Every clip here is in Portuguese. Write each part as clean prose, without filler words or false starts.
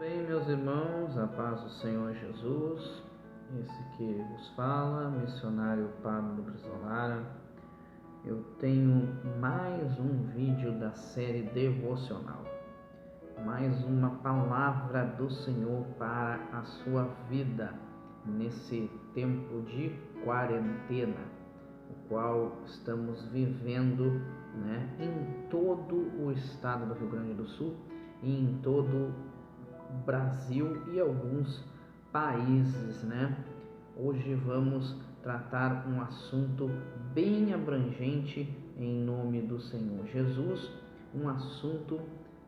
Bem, meus irmãos, a paz do Senhor Jesus. Esse que vos fala, missionário Pablo Brizolara. Eu tenho mais um vídeo da série devocional, mais uma palavra do Senhor para a sua vida nesse tempo de quarentena, o qual estamos vivendo, em todo o estado do Rio Grande do Sul e em todo o Brasil e alguns países, Hoje vamos tratar um assunto bem abrangente em nome do Senhor Jesus, um assunto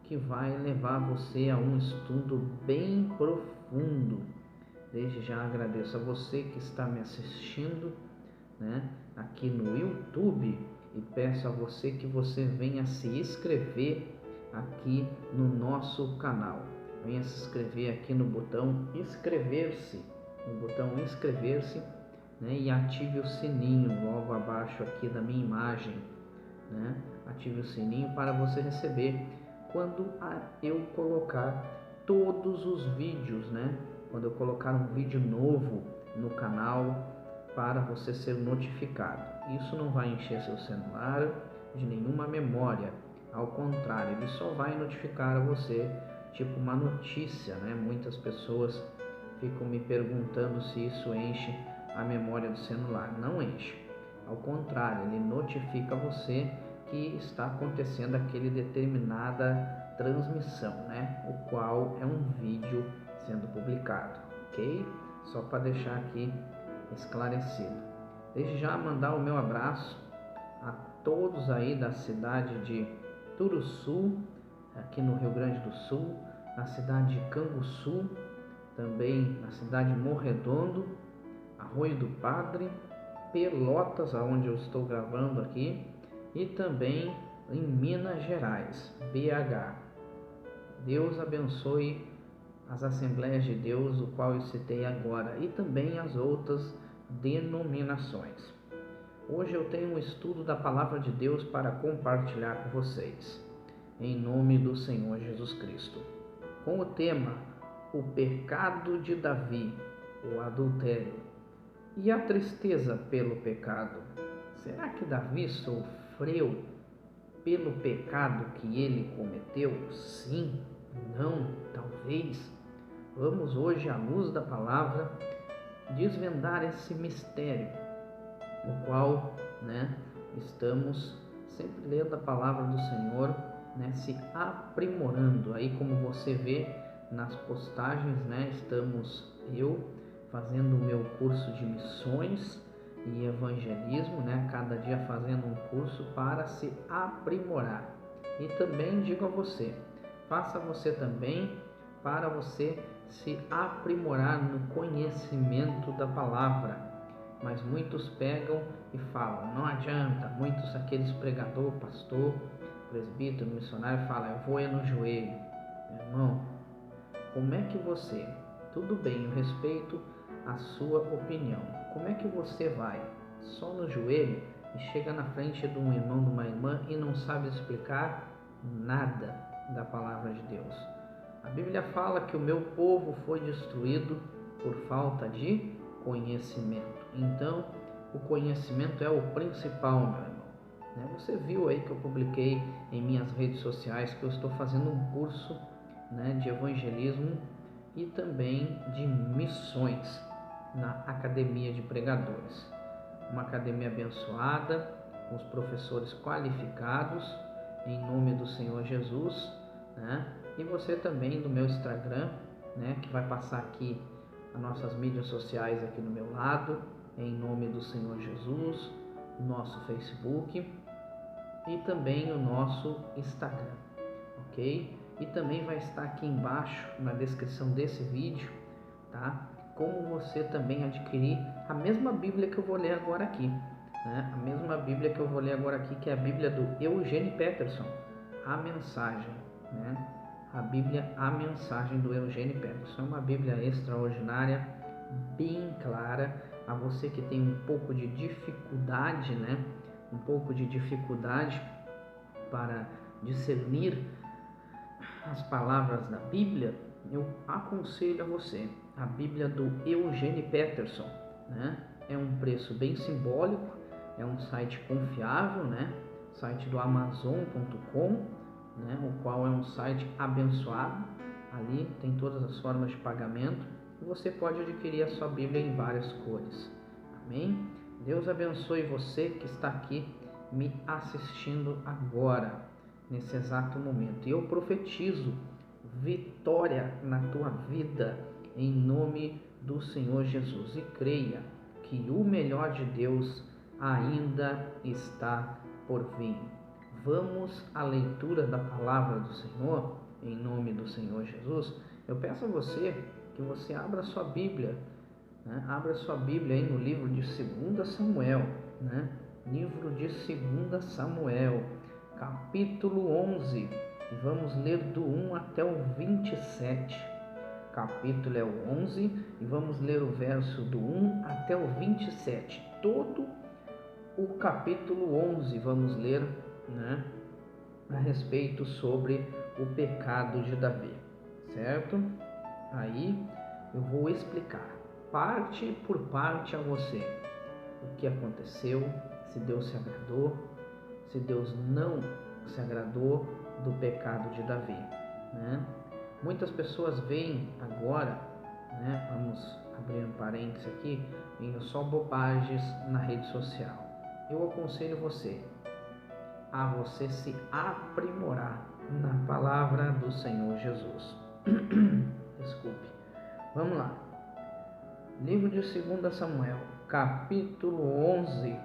que vai levar você a um estudo bem profundo. Desde já agradeço a você que está me assistindo, aqui no YouTube, e peço a você que você venha se inscrever aqui no nosso canal. Venha se inscrever aqui no botão inscrever-se, e ative o sininho logo abaixo aqui da minha imagem, Ative o sininho para você receber quando eu colocar todos os vídeos, Quando eu colocar um vídeo novo no canal, para você ser notificado. Isso não vai encher seu celular de nenhuma memória, ao contrário, ele só vai notificar a você, tipo uma notícia, Muitas pessoas ficam me perguntando se isso enche a memória do celular. Não enche, ao contrário, ele notifica você que está acontecendo aquele determinada transmissão, O qual é um vídeo sendo publicado, ok? Só para deixar aqui esclarecido. Desde já mandar o meu abraço a todos aí da cidade de Turuçu, aqui no Rio Grande do Sul, na cidade de Canguçu, também na cidade de Morredondo, Arroio do Padre, Pelotas, aonde eu estou gravando aqui, e também em Minas Gerais, BH. Deus abençoe as Assembleias de Deus, o qual eu citei agora, e também as outras denominações. Hoje eu tenho um estudo da Palavra de Deus para compartilhar com vocês, em nome do Senhor Jesus Cristo, com o tema O Pecado de Davi, o adultério, e a tristeza pelo pecado. Será que Davi sofreu pelo pecado que ele cometeu? Sim, não, talvez. Vamos hoje, à luz da palavra, desvendar esse mistério, o qual, estamos sempre lendo a palavra do Senhor, se aprimorando. Aí, como você vê nas postagens, estamos eu fazendo o meu curso de missões e evangelismo, cada dia fazendo um curso para se aprimorar. E também digo a você, faça você também, para você se aprimorar no conhecimento da palavra. Mas muitos pegam e falam, não adianta, muitos aqueles pregador, pastor, presbítero, missionário, falam, eu vou no joelho. Meu irmão, como é que você, tudo bem, eu respeito a sua opinião, como é que você vai só no joelho e chega na frente de um irmão, de uma irmã e não sabe explicar nada da palavra de Deus? A Bíblia fala que o meu povo foi destruído por falta de conhecimento. Então, o conhecimento é o principal, meu irmão. Você viu aí que eu publiquei em minhas redes sociais que eu estou fazendo um curso, de evangelismo e também de missões na Academia de Pregadores. Uma academia abençoada, com os professores qualificados, em nome do Senhor Jesus, E você também do meu Instagram, que vai passar aqui as nossas mídias sociais aqui do meu lado, em nome do Senhor Jesus, nosso Facebook e também o nosso Instagram, ok? E também vai estar aqui embaixo na descrição desse vídeo, tá? Como você também adquirir a mesma Bíblia que eu vou ler agora aqui, A mesma Bíblia que eu vou ler agora aqui, que é a Bíblia do Eugênio Peterson, a mensagem, A Bíblia, a mensagem do Eugênio Peterson. É uma Bíblia extraordinária, bem clara. A você que tem um pouco de dificuldade, Um pouco de dificuldade para discernir as palavras da Bíblia, eu aconselho a você a Bíblia do Eugene Peterson, né? É um preço bem simbólico, é um site confiável, né? Site do Amazon.com, né? O qual é um site abençoado. Ali tem todas as formas de pagamento e você pode adquirir a sua Bíblia em várias cores. Amém? Deus abençoe você que está aqui me assistindo agora, nesse exato momento. E eu profetizo vitória na tua vida, em nome do Senhor Jesus. E creia que o melhor de Deus ainda está por vir. Vamos à leitura da palavra do Senhor, em nome do Senhor Jesus. Eu peço a você que você abra sua Bíblia, né? Abra sua Bíblia aí no livro de 2 Samuel, né? Livro de 2 Samuel, capítulo 11, e vamos ler do 1 até o 27. Capítulo é o 11 e vamos ler o verso do 1 até o 27. Todo o capítulo 11 vamos ler, né, a respeito sobre o pecado de Davi, certo? Aí eu vou explicar parte por parte a você o que aconteceu, se Deus se agradou, se Deus não se agradou do pecado de Davi, né? Muitas pessoas veem agora, né, vamos abrir um parênteses aqui, veem só bobagens na rede social. Eu aconselho você a você se aprimorar na palavra do Senhor Jesus. Desculpe. Vamos lá. Livro de 2 Samuel, capítulo 11,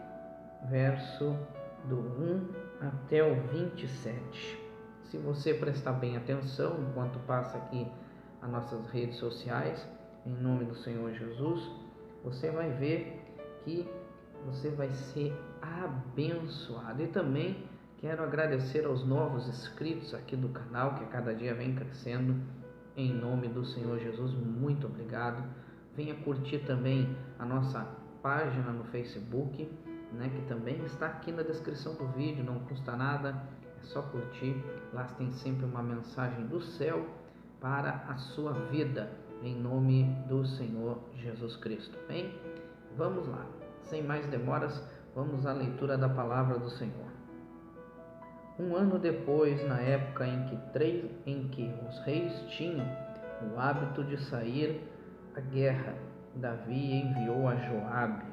verso do 1 até o 27. Se você prestar bem atenção enquanto passa aqui as nossas redes sociais, em nome do Senhor Jesus, você vai ver que você vai ser abençoado. E também quero agradecer aos novos inscritos aqui do canal, que a cada dia vem crescendo, em nome do Senhor Jesus. Muito obrigado. Venha curtir também a nossa página no Facebook, né, que também está aqui na descrição do vídeo, não custa nada, é só curtir. Lá tem sempre uma mensagem do céu para a sua vida, em nome do Senhor Jesus Cristo. Bem, vamos lá, sem mais demoras, vamos à leitura da palavra do Senhor. Um ano depois, na época em que os reis tinham o hábito de sair à guerra, Davi enviou a Joabe,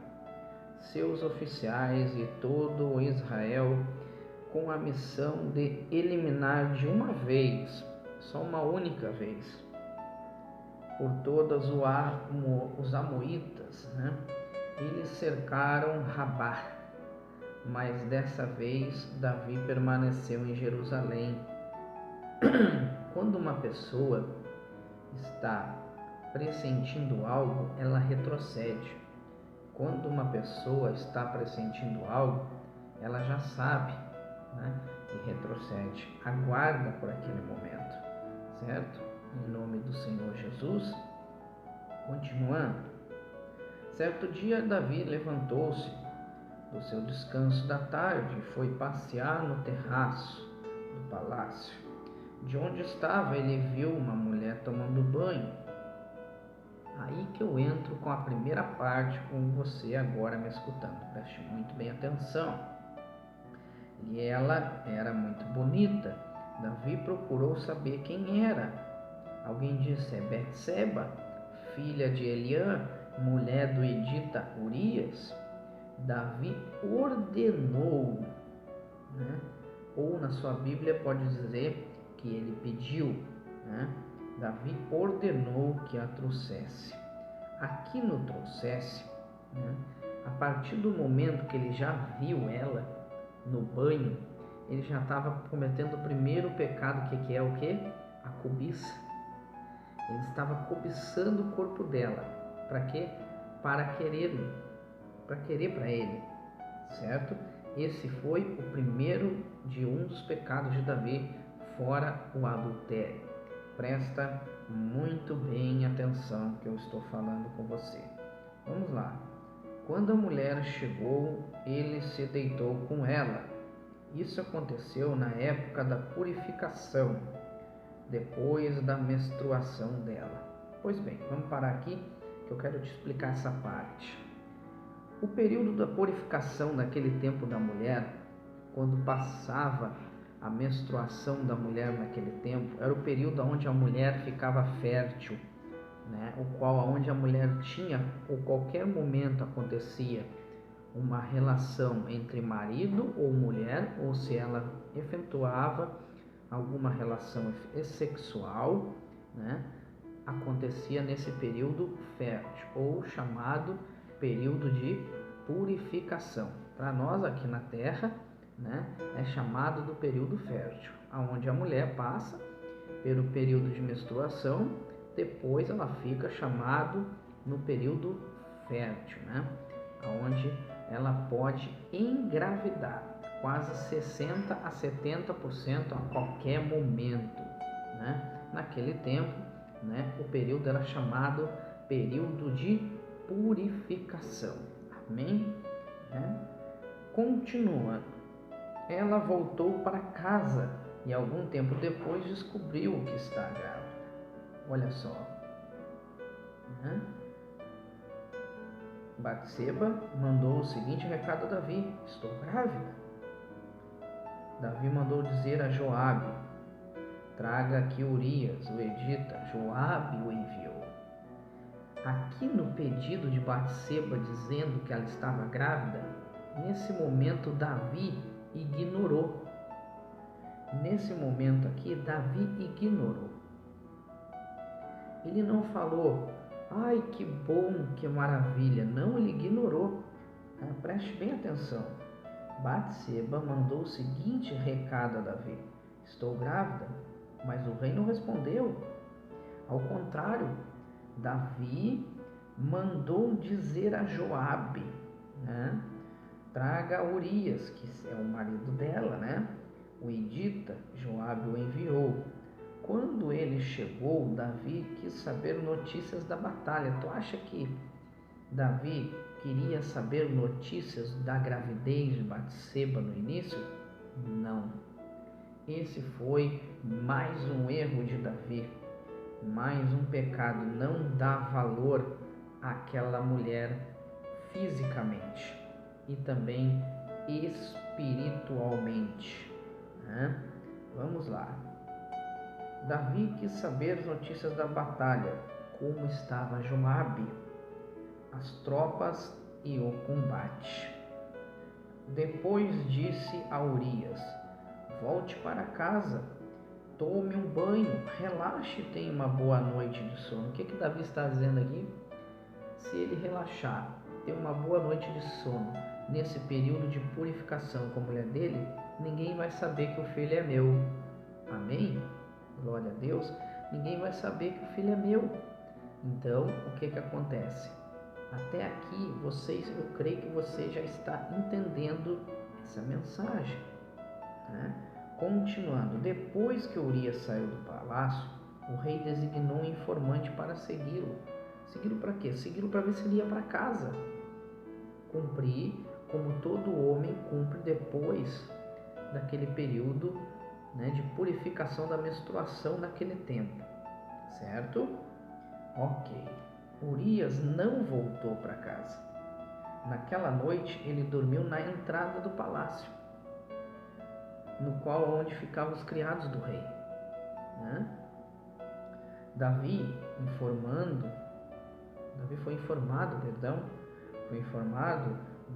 seus oficiais e todo o Israel com a missão de eliminar de uma vez, só uma única vez, por todas os amonitas, né? Eles cercaram Rabá, mas dessa vez Davi permaneceu em Jerusalém. Quando uma pessoa está pressentindo algo, ela retrocede. Quando uma pessoa está pressentindo algo, ela já sabe, né? E retrocede, aguarda por aquele momento, certo? Em nome do Senhor Jesus. Continuando. Certo dia, Davi levantou-se do seu descanso da tarde e foi passear no terraço do palácio. De onde estava, ele viu uma mulher tomando banho. Aí que eu entro com a primeira parte, com você agora me escutando. Preste muito bem atenção. E ela era muito bonita. Davi procurou saber quem era. Alguém disse: é Betseba, filha de Eliã, mulher do Edita Urias. Davi ordenou, né? Ou na sua Bíblia pode dizer que ele pediu, né? Davi ordenou que a trouxesse. Aqui no trouxesse, né? A partir do momento que ele já viu ela no banho, ele já estava cometendo o primeiro pecado, que é o quê? A cobiça. Ele estava cobiçando o corpo dela. Para quê? Para querer para ele, certo? Esse foi o primeiro de um dos pecados de Davi, fora o adultério. Presta muito bem atenção que eu estou falando com você. Vamos lá. Quando a mulher chegou, ele se deitou com ela. Isso aconteceu na época da purificação. depois da menstruação dela. Pois bem, vamos parar aqui que eu quero te explicar essa parte. O período da purificação naquele tempo da mulher, quando passava a menstruação da mulher naquele tempo, era o período onde a mulher ficava fértil, né? O qual onde a mulher tinha, ou qualquer momento acontecia uma relação entre marido ou mulher, ou se ela efetuava alguma relação sexual, né? Acontecia nesse período fértil, ou chamado período de purificação. Para nós aqui na Terra, né, é chamado do período fértil, onde a mulher passa pelo período de menstruação, depois ela fica chamado no período fértil, né, onde ela pode engravidar quase 60 a 70% a qualquer momento, né? Naquele tempo, né, o período era chamado período de purificação. Amém? Continuando, ela voltou para casa e algum tempo depois descobriu que está grávida. Olha só. Batseba mandou o seguinte recado a Davi: estou grávida. Davi mandou dizer a Joabe: traga aqui Urias, o Edita. Joabe o enviou. Aqui no pedido de Batseba dizendo que ela estava grávida, nesse momento Davi ignorou. Nesse momento aqui, Davi ignorou. Ele não falou, ai que bom, que maravilha. Não, ele ignorou. Preste bem atenção. Batseba mandou o seguinte recado a Davi: estou grávida. Mas o rei não respondeu. Ao contrário, Davi mandou dizer a Joabe, né? Traga Urias, que é o marido dela, né? O Edita. Joabe o enviou. Quando ele chegou, Davi quis saber notícias da batalha. Tu acha que Davi queria saber notícias da gravidez de Batseba no início? Não. Esse foi mais um erro de Davi, mais um pecado, não dá valor àquela mulher fisicamente e também espiritualmente, né? Vamos lá. Davi quis saber as notícias da batalha, como estava Joabe, as tropas e o combate. Depois disse a Urias: volte para casa, tome um banho, relaxe e tenha uma boa noite de sono. O que Davi está dizendo aqui? Se ele relaxar, ter uma boa noite de sono nesse período de purificação com a mulher dele, ninguém vai saber que o filho é meu. Amém? Glória a Deus. Ninguém vai saber que o filho é meu. Então, o que acontece? Até aqui, eu creio que você já está entendendo essa mensagem, né? Continuando, depois que Urias saiu do palácio, o rei designou um informante para segui-lo. Segui-lo para quê? Segui-lo para ver se ele ia para casa. Cumprir como todo homem cumpre depois daquele período, né, de purificação da menstruação naquele tempo. Certo? Ok. Urias não voltou para casa. Naquela noite ele dormiu na entrada do palácio, no qual onde ficavam os criados do rei, né? Davi foi informado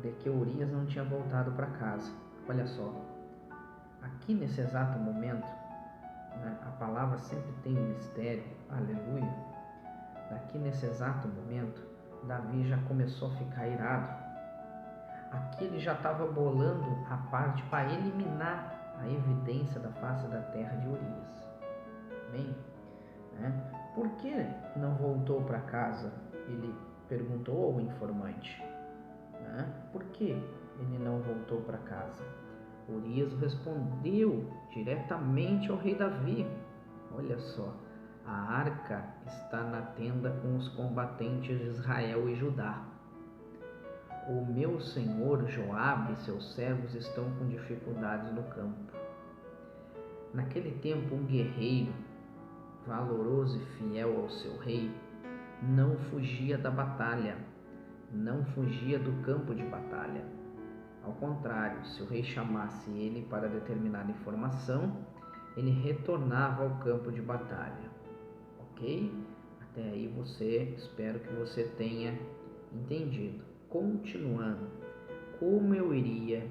de que Urias não tinha voltado para casa. Olha só, aqui nesse exato momento, né, a palavra sempre tem um mistério, aleluia. Aqui nesse exato momento, Davi já começou a ficar irado. Aqui ele já estava bolando a parte para eliminar a evidência da face da terra de Urias. Amém? Por que não voltou para casa? Ele perguntou ao informante. Por que ele não voltou para casa? Urias respondeu diretamente ao rei Davi: olha só, a arca está na tenda com os combatentes de Israel e Judá. O meu senhor Joabe e seus servos estão com dificuldades no campo. Naquele tempo, um guerreiro valoroso e fiel ao seu rei, não fugia da batalha, não fugia do campo de batalha. Ao contrário, se o rei chamasse ele para determinada informação, ele retornava ao campo de batalha. Ok? Até aí espero que você tenha entendido. Continuando, como eu iria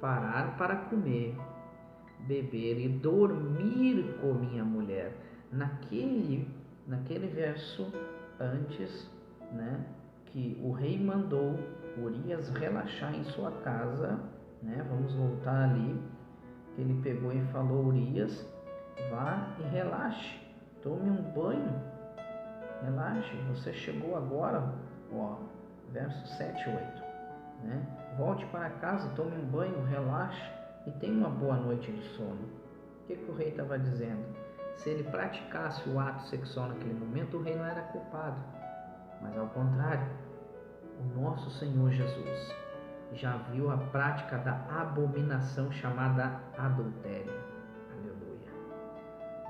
parar para comer, beber e dormir com minha mulher? Naquele verso antes, né, que o rei mandou Urias relaxar em sua casa, né? Vamos voltar ali, que ele pegou e falou: Urias, vá e relaxe, tome um banho, relaxe, você chegou agora, verso 7 e 8, né? Volte para casa, tome um banho, relaxe e tenha uma boa noite de sono. O que o rei estava dizendo? Se ele praticasse o ato sexual naquele momento, o rei não era culpado, mas ao contrário, o nosso Senhor Jesus já viu a prática da abominação chamada adultério. Aleluia.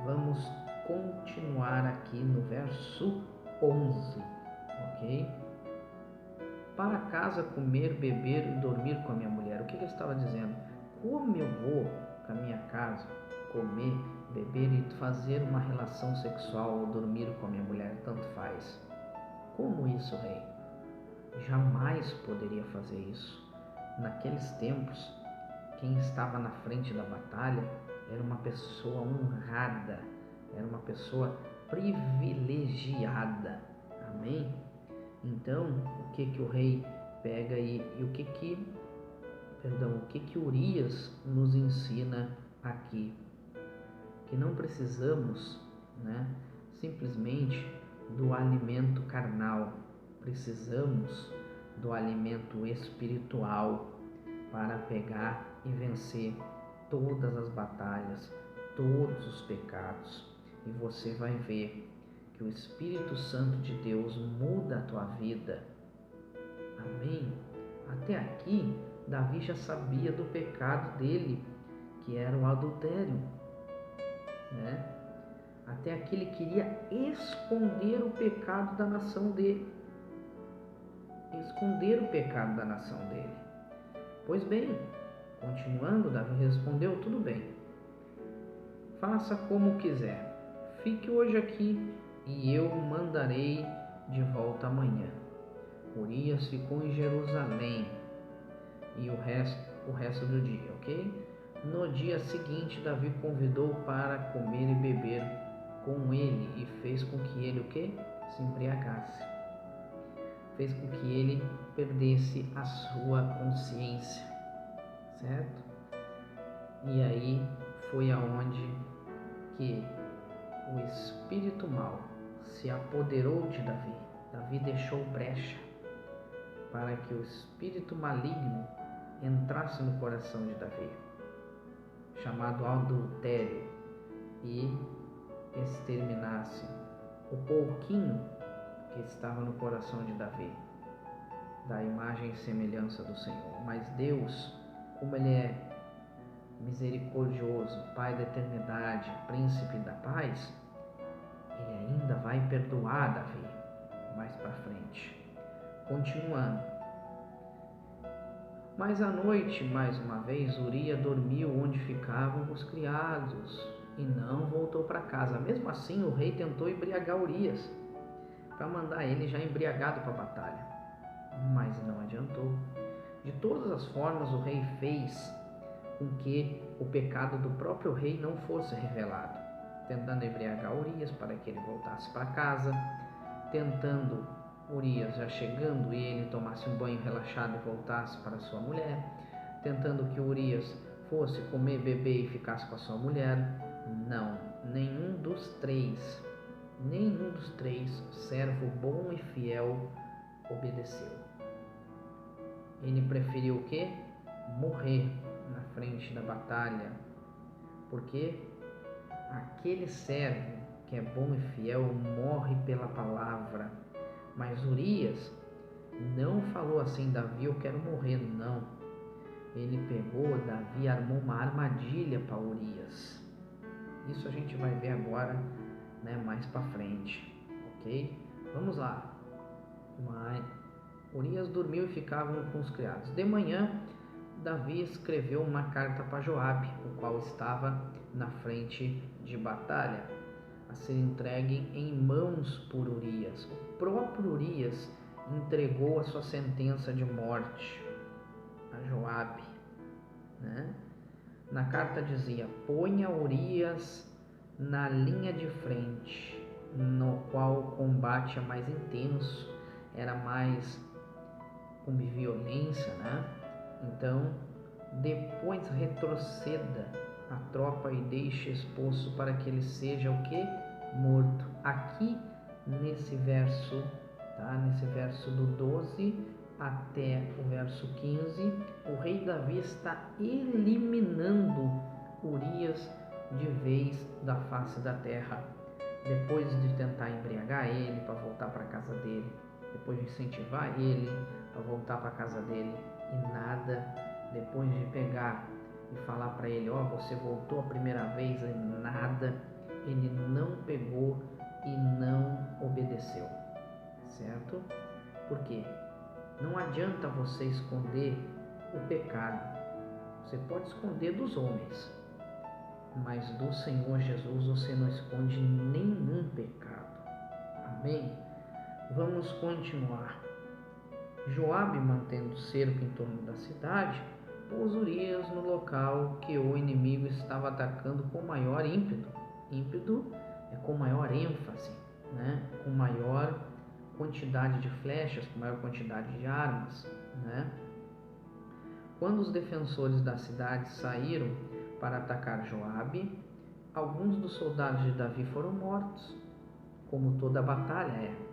Vamos continuar aqui no verso 11, ok? Para casa comer, beber e dormir com a minha mulher. O que ele estava dizendo? Como eu vou para minha casa comer, beber e fazer uma relação sexual ou dormir com a minha mulher, tanto faz. Como isso, rei? Jamais poderia fazer isso. Naqueles tempos, quem estava na frente da batalha era uma pessoa honrada, era uma pessoa privilegiada. Amém? Então, o que o rei pega e o que Urias nos ensina aqui? Que não precisamos, né, simplesmente do alimento carnal, precisamos do alimento espiritual para pegar e vencer todas as batalhas, todos os pecados. E você vai ver que o Espírito Santo de Deus muda a tua vida. Amém? Até aqui, Davi já sabia do pecado dele, que era o adultério, né? Até aqui ele queria esconder o pecado da nação dele. Esconder o pecado da nação dele. Pois bem, continuando, Davi respondeu: tudo bem, faça como quiser, fique hoje aqui e eu o mandarei de volta amanhã. Urias ficou em Jerusalém e o resto do dia, ok? No dia seguinte, Davi convidou para comer e beber com ele e fez com que ele se embriagasse. Fez com que ele perdesse a sua consciência, certo? E aí foi aonde que o espírito mau se apoderou de Davi. Davi deixou brecha para que o espírito maligno entrasse no coração de Davi, chamado adultério, e exterminasse o pouquinho que estava no coração de Davi, da imagem e semelhança do Senhor. Mas Deus, como Ele é misericordioso, Pai da eternidade, Príncipe da paz, Ele ainda vai perdoar Davi mais para frente. Continuando. Mas à noite, mais uma vez, Urias dormiu onde ficavam os criados e não voltou para casa. Mesmo assim, o rei tentou embriagar Urias, para mandar ele já embriagado para a batalha, mas não adiantou. De todas as formas, o rei fez com que o pecado do próprio rei não fosse revelado, tentando embriagar Urias para que ele voltasse para casa, tentando Urias já chegando e ele tomasse um banho relaxado e voltasse para sua mulher, tentando que Urias fosse comer, beber e ficasse com a sua mulher. Não, nenhum dos três, servo bom e fiel, obedeceu. Ele preferiu o quê? Morrer na frente da batalha, porque aquele servo que é bom e fiel morre pela palavra. Mas Urias não falou assim: Davi, eu quero morrer. Não. Ele pegou, Davi armou uma armadilha para Urias. Isso a gente vai ver agora, né, mais para frente, ok? Vamos lá. Mas Urias dormiu e ficavam com os criados. De manhã, Davi escreveu uma carta para Joabe, o qual estava na frente de batalha, a ser entregue em mãos por Urias. O próprio Urias entregou a sua sentença de morte a Joabe, né? Na carta dizia: ponha Urias na linha de frente, no qual o combate é mais intenso, era mais com violência, né? Então, depois retroceda a tropa e deixe exposto para que ele seja o que? Morto. Aqui nesse verso, tá? Nesse verso do 12 até o verso 15, o rei Davi está eliminando Urias de vez da face da terra. Depois de tentar embriagar ele para voltar para a casa dele, depois de incentivar ele para voltar para a casa dele e nada, depois de pegar e falar para ele, ó, você voltou a primeira vez e nada, ele não pegou e não obedeceu, certo? Por quê? Não adianta você esconder o pecado. Você pode esconder dos homens, mas do Senhor Jesus você não esconde nenhum pecado. Amém? Vamos continuar. Joabe, mantendo cerco em torno da cidade, pôs Urias no local que o inimigo estava atacando com maior ímpeto. Ímpeto é com maior ênfase, né? Com maior quantidade de flechas, com maior quantidade de armas, né? Quando os defensores da cidade saíram para atacar Joabe, alguns dos soldados de Davi foram mortos, como toda batalha é.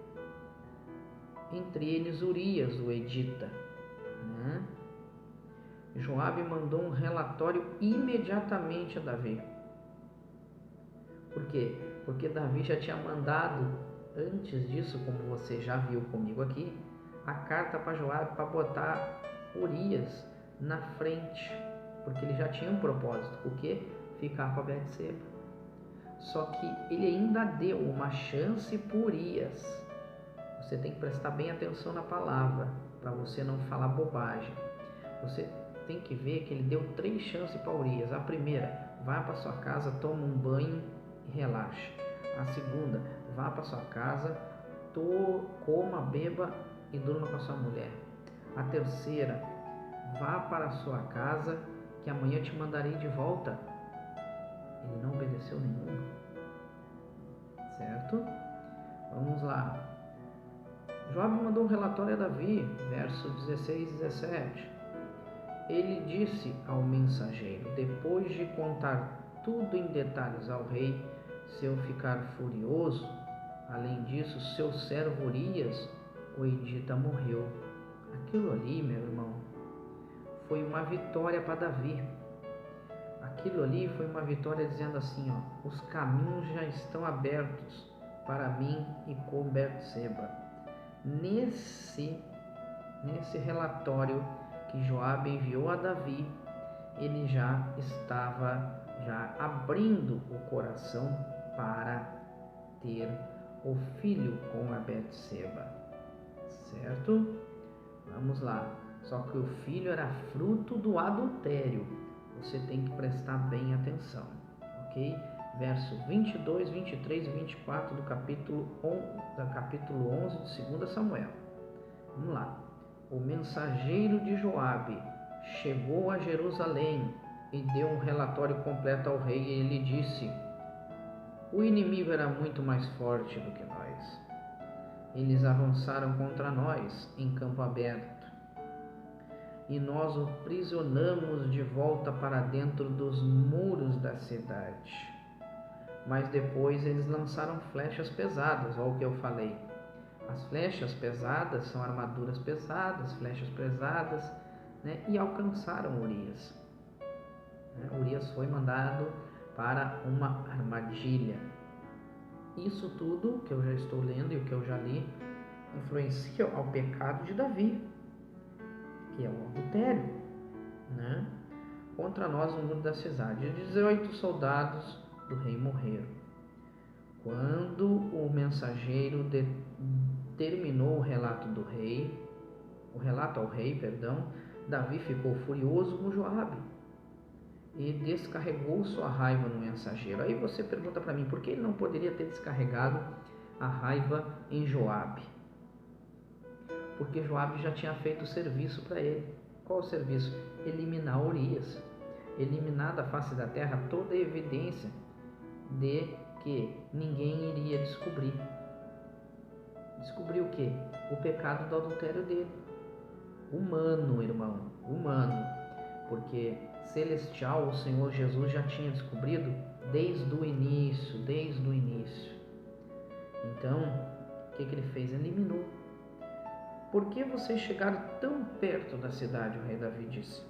Entre eles Urias, o Edita, né? Joabe mandou um relatório imediatamente a Davi. Por quê? Porque Davi já tinha mandado, antes disso, como você já viu comigo aqui, a carta para Joabe para botar Urias na frente, porque ele já tinha um propósito, o quê? Ficar com a Betseba. Só que ele ainda deu uma chance para Urias. Você tem que prestar bem atenção na palavra, para você não falar bobagem. Você tem que ver que ele deu 3 chances para Urias. A primeira, vá para sua casa, toma um banho e relaxa. A segunda, vá para sua casa, coma, beba e durma com a sua mulher. A terceira, vá para a sua casa, que amanhã eu te mandarei de volta. Ele não obedeceu nenhuma. Certo? Vamos lá. Joabe mandou um relatório a Davi, verso 16 e 17. Ele disse ao mensageiro, depois de contar tudo em detalhes ao rei, se eu ficar furioso, além disso, seu servo Urias, o Edita, morreu. Aquilo ali, meu irmão, foi uma vitória para Davi. Aquilo ali foi uma vitória dizendo assim, ó, os caminhos já estão abertos para mim e com Betseba. Nesse relatório que Joabe enviou a Davi, ele já estava abrindo o coração para ter o filho com a Betseba, certo? Vamos lá. Só que o filho era fruto do adultério. Você tem que prestar bem atenção, ok? Verso 22, 23 e 24 do capítulo 11 de 2 Samuel. Vamos lá. O mensageiro de Joabe chegou a Jerusalém e deu um relatório completo ao rei, e ele disse: o inimigo era muito mais forte do que nós. Eles avançaram contra nós em campo aberto, e nós o aprisionamos de volta para dentro dos muros da cidade. Mas depois eles lançaram flechas pesadas, olha o que eu falei. As flechas pesadas são armaduras pesadas, flechas pesadas, né? E alcançaram Urias. Urias foi mandado para uma armadilha. Isso tudo que eu já estou lendo e o que eu já li influencia ao pecado de Davi, que é o adultério, né? Contra nós no muro da cidade. 18 soldados do rei morreram. Quando o mensageiro terminou o relato ao rei, Davi ficou furioso com Joabe e descarregou sua raiva no mensageiro. Aí você pergunta para mim, por que ele não poderia ter descarregado a raiva em Joabe? Porque Joabe já tinha feito o serviço para ele. Qual o serviço? Eliminar Urias, eliminar da face da terra toda a evidência de que ninguém iria descobrir. Descobrir o quê? O pecado do adultério dele. Humano, irmão, humano. Porque celestial o Senhor Jesus já tinha descobrido desde o início. Então, o que ele fez? Eliminou. Por que vocês chegaram tão perto da cidade? O rei Davi disse.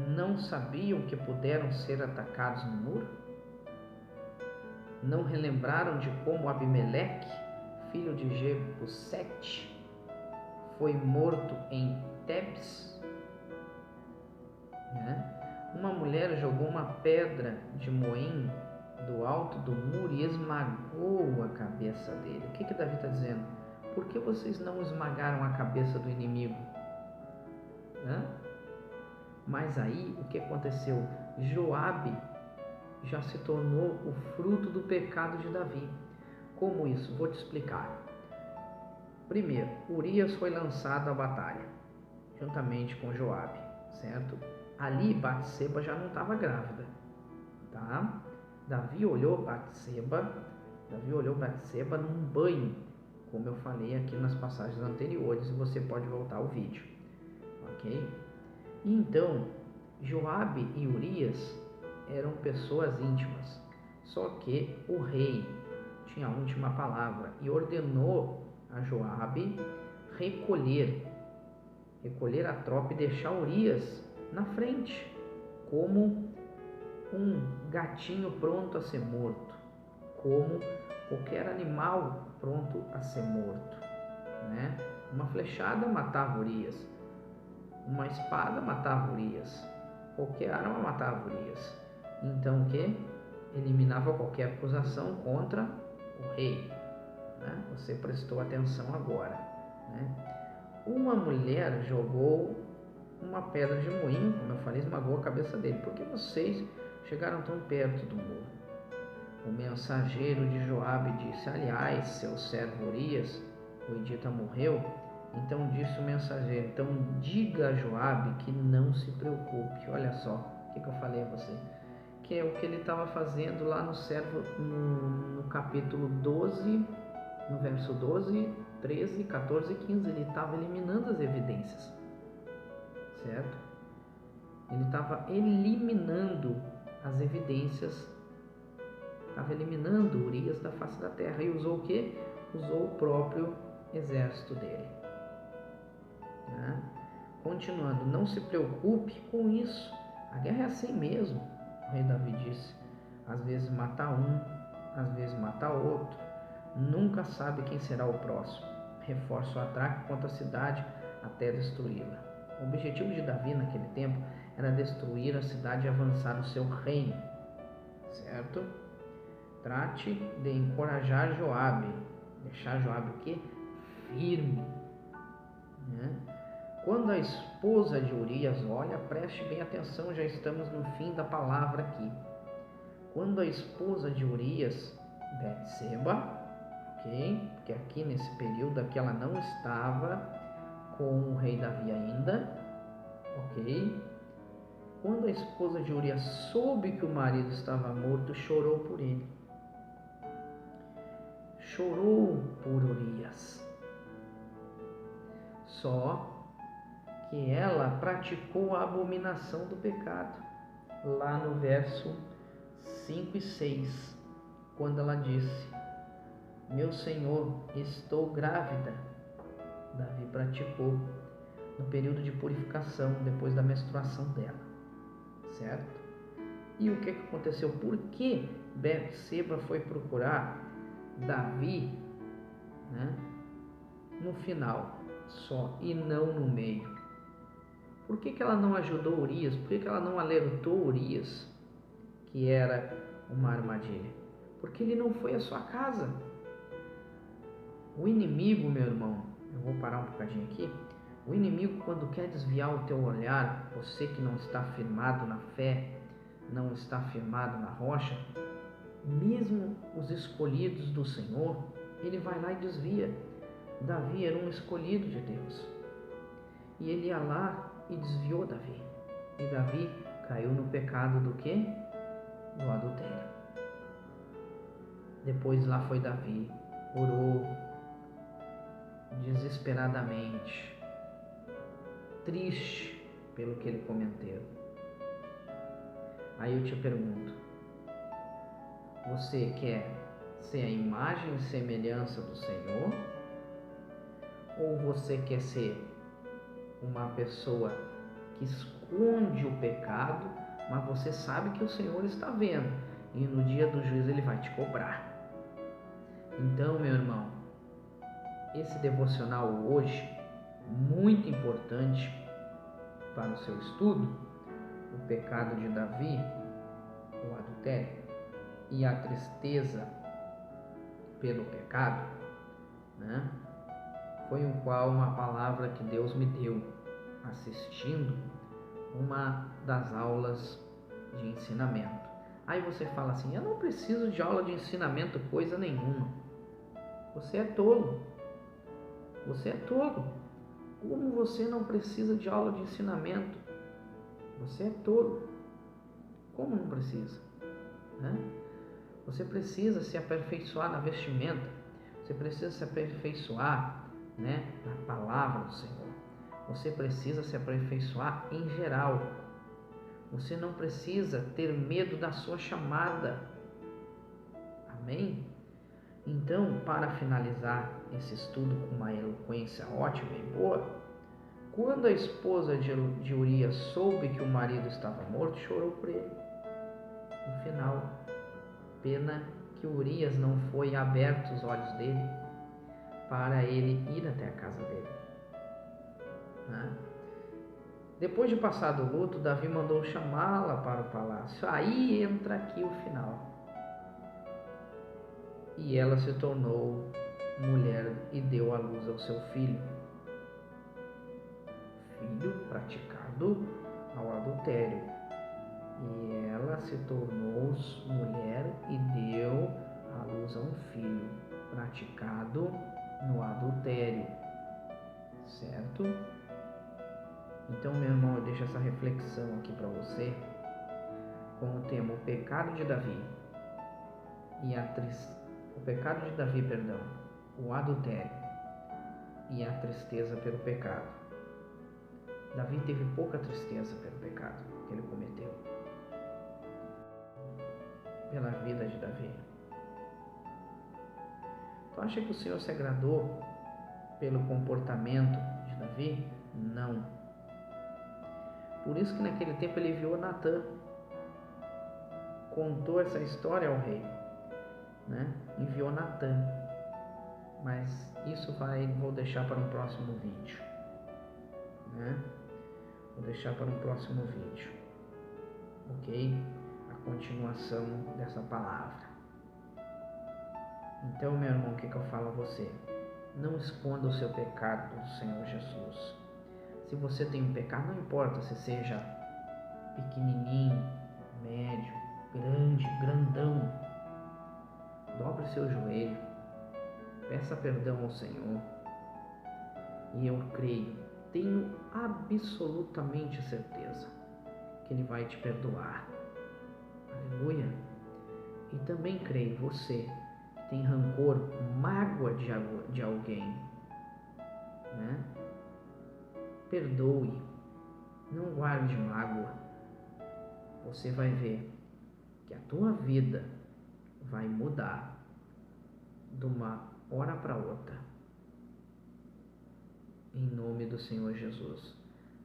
Não sabiam que puderam ser atacados no muro? Não relembraram de como Abimeleque, filho de Jebusete, foi morto em Tebes? Uma mulher jogou uma pedra de moinho do alto do muro e esmagou a cabeça dele. O que Davi está dizendo? Por que vocês não esmagaram a cabeça do inimigo? Mas aí o que aconteceu? Joabe já se tornou o fruto do pecado de Davi. Como isso? Vou te explicar. Primeiro, Urias foi lançado à batalha, juntamente com Joabe, certo? Ali Batseba já não estava grávida, tá? Davi olhou Batseba num banho, como eu falei aqui nas passagens anteriores, e você pode voltar ao vídeo, ok? E então, Joabe e Urias eram pessoas íntimas, só que o rei tinha a última palavra e ordenou a Joabe recolher a tropa e deixar Urias na frente, como um gatinho pronto a ser morto, como qualquer animal pronto a ser morto, né? Uma flechada matava Urias, uma espada matava Urias, qualquer arma matava Urias. Então o que? Eliminava qualquer acusação contra o rei, né? Você prestou atenção agora, né? Uma mulher jogou uma pedra de moinho, como eu falei, esmagou a cabeça dele. Por que vocês chegaram tão perto do muro? O mensageiro de Joabe disse: aliás, seu servo Urias, o Edita, morreu. Então disse o mensageiro: então diga a Joabe que não se preocupe. Olha só, o que eu falei a você? Que é o que ele estava fazendo lá no capítulo 12, no verso 12, 13, 14 e 15. Ele estava eliminando as evidências, certo? Ele estava eliminando as evidências, estava eliminando Urias da face da terra. E usou o quê? Usou o próprio exército dele, né? Continuando: não se preocupe com isso, a guerra é assim mesmo. O rei Davi disse: às vezes mata um, às vezes mata outro, nunca sabe quem será o próximo. Reforça o ataque contra a cidade até destruí-la. O objetivo de Davi naquele tempo era destruir a cidade e avançar o seu reino, certo? Trate de encorajar Joabe, deixar Joabe o quê? Firme, né? Quando a esposa de Urias, olha, preste bem atenção, já estamos no fim da palavra aqui. Quando a esposa de Urias, Betseba, ok? Porque aqui nesse período aqui ela não estava com o rei Davi ainda, ok? Quando a esposa de Urias soube que o marido estava morto, chorou por ele. Chorou por Urias. Só que ela praticou a abominação do pecado, lá no verso 5 e 6, quando ela disse: meu senhor, estou grávida. Davi praticou no período de purificação, depois da menstruação dela, certo? E o que aconteceu? Por que Betseba foi procurar Davi, né, no final só e não no meio? Por que ela não ajudou Urias? Por que ela não alertou Urias, que era uma armadilha, porque ele não foi à sua casa. O inimigo, meu irmão, eu vou parar um bocadinho aqui. O inimigo, quando quer desviar o teu olhar, você que não está firmado na fé, não está firmado na rocha, mesmo os escolhidos do Senhor, ele vai lá e desvia. Davi era um escolhido de Deus. E ele ia lá e desviou Davi. E Davi caiu no pecado do quê? Do adultério. Depois lá foi Davi, orou desesperadamente, triste pelo que ele cometeu. Aí eu te pergunto, você quer ser a imagem e semelhança do Senhor? Ou você quer ser uma pessoa que esconde o pecado, mas você sabe que o Senhor está vendo e no dia do juízo Ele vai te cobrar? Então, meu irmão, esse devocional hoje, muito importante para o seu estudo, o pecado de Davi, o adultério, e a tristeza pelo pecado, né? Foi o qual uma palavra que Deus me deu assistindo uma das aulas de ensinamento. Aí você fala assim, eu não preciso de aula de ensinamento coisa nenhuma. Você é tolo. Você é tolo. Como você não precisa de aula de ensinamento? Você é tolo. Como não precisa? Né? Você precisa se aperfeiçoar na vestimenta. Você precisa se aperfeiçoar, né, na palavra do Senhor. Você precisa se aperfeiçoar em geral. Você não precisa ter medo da sua chamada. Amém? Então, para finalizar esse estudo com uma eloquência ótima e boa, quando a esposa de Urias soube que o marido estava morto, chorou por ele. No final, pena que Urias não foi aberto os olhos dele para ele ir até a casa dele. Né? Depois de passar do luto, Davi mandou chamá-la para o palácio. Aí entra aqui o final. E ela se tornou mulher e deu à luz ao seu filho. Filho praticado ao adultério. E ela se tornou mulher e deu à luz a um filho praticado no adultério. Certo? Então, meu irmão, eu deixo essa reflexão aqui para você com o tema o pecado de Davi o adultério e a tristeza pelo pecado. Davi teve pouca tristeza pelo pecado que ele cometeu. Pela vida de Davi. Tu acha que o Senhor se agradou pelo comportamento de Davi? Não. Por isso que naquele tempo ele enviou Natã, contou essa história ao rei, né? Enviou Natã, mas isso vou deixar para um próximo vídeo, né? Vou deixar para um próximo vídeo, ok? A continuação dessa palavra. Então, meu irmão, o que eu falo a você? Não esconda o seu pecado do Senhor Jesus. Se você tem um pecado, não importa se seja pequenininho, médio, grande, grandão, dobre seu joelho, peça perdão ao Senhor e eu creio, tenho absolutamente certeza que Ele vai te perdoar. Aleluia! E também creio, você que tem rancor, mágoa de alguém, né? Perdoe, não guarde mágoa. Você vai ver que a tua vida vai mudar de uma hora para outra. Em nome do Senhor Jesus.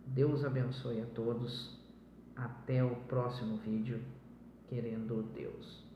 Deus abençoe a todos. Até o próximo vídeo, querendo Deus.